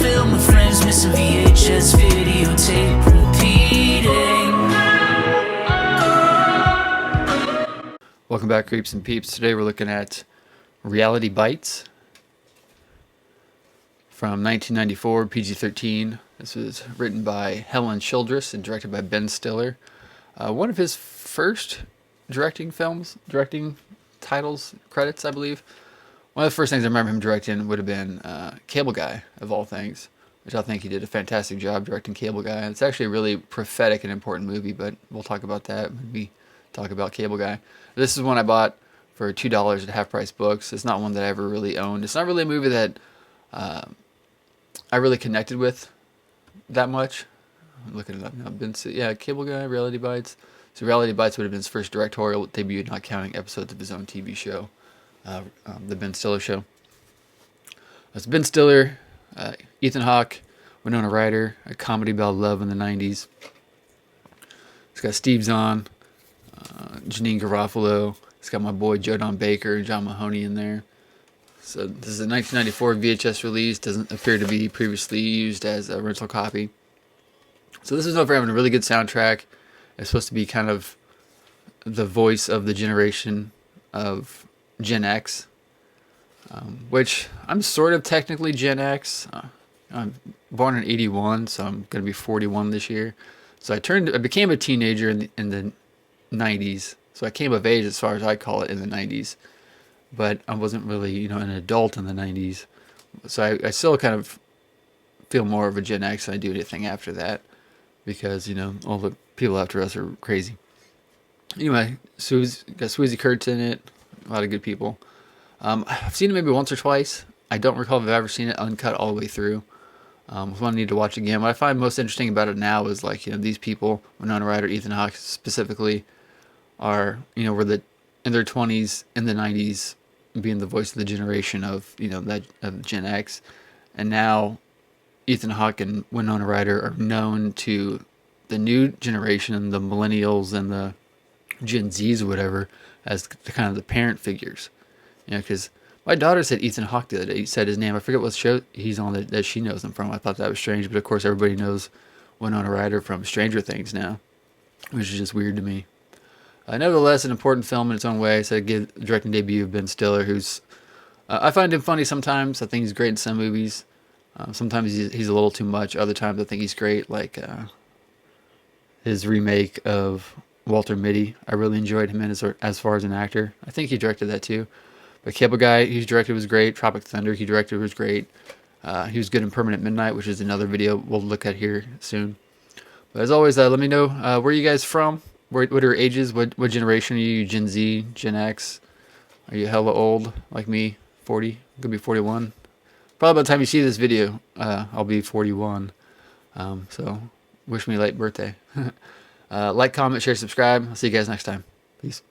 film with friends, missing VHS videotape repeating. Welcome back, creeps and peeps. Today we're looking at Reality Bites from 1994, PG-13. This was written by Helen Childress and directed by Ben Stiller. One of his first directing titles, credits, I believe. One of the first things I remember him directing would have been Cable Guy, of all things, which I think he did a fantastic job directing Cable Guy. It's actually a really prophetic and important movie, but we'll talk about that when we talk about Cable Guy. This is one I bought for $2 at Half Price Books. It's not one that I ever really owned. It's not really a movie that I really connected with that much. I'm looking it up now. Cable Guy, Reality Bites. So Reality Bites would have been his first directorial debut, not counting episodes of his own TV show, The Ben Stiller Show. It's Ben Stiller, Ethan Hawke, Winona Ryder, a comedy about love in the 90s. It's got Steve Zahn, Janine Garofalo. It's got my boy Joe Don Baker and John Mahoney in there. So this is a 1994 VHS release. Doesn't appear to be previously used as a rental copy. So this is known for having a really good soundtrack. It's supposed to be kind of the voice of the generation of Gen X, which I'm sort of technically Gen X. I'm born in '81, so I'm going to be 41 this year. So I became a teenager in the 90s. So I came of age, as far as I call it, in the 90s. But I wasn't really, an adult in the 90s. So I still kind of feel more of a Gen X than I do anything after that. Because, all the people after us are crazy. Anyway, got Swayze Kurtz in it. A lot of good people. I've seen it maybe once or twice. I don't recall if I've ever seen it uncut all the way through. If I need to watch again. What I find most interesting about it now is these people, Winona Ryder, Ethan Hawke specifically, are were in their 20s in the 90s, being the voice of the generation of of Gen X, and now Ethan Hawke and Winona Ryder are known to the new generation, the millennials and the Gen Zs or whatever, as the kind of the parent figures. Because my daughter said Ethan Hawke the other day. He said his name. I forget what show he's on that she knows him from. I thought that was strange, but of course everybody knows Winona Ryder from Stranger Things now, which is just weird to me. Nevertheless, an important film in its own way. So I give the directing debut of Ben Stiller, who's I find him funny sometimes. I think he's great in some movies. Sometimes he's a little too much. Other times I think he's great, like his remake of Walter Mitty. I really enjoyed him in as far as an actor. I think he directed that too. But Cable Guy, he directed, was great. Tropic Thunder, he directed, was great. He was good in Permanent Midnight, which is another video we'll look at here soon. But as always, let me know where you guys from. What are your ages? What generation are you? Gen Z, Gen X? Are you hella old like me? 40? Could be 41. Probably by the time you see this video, I'll be 41. So wish me a late birthday. Like, comment, share, subscribe. I'll see you guys next time. Peace.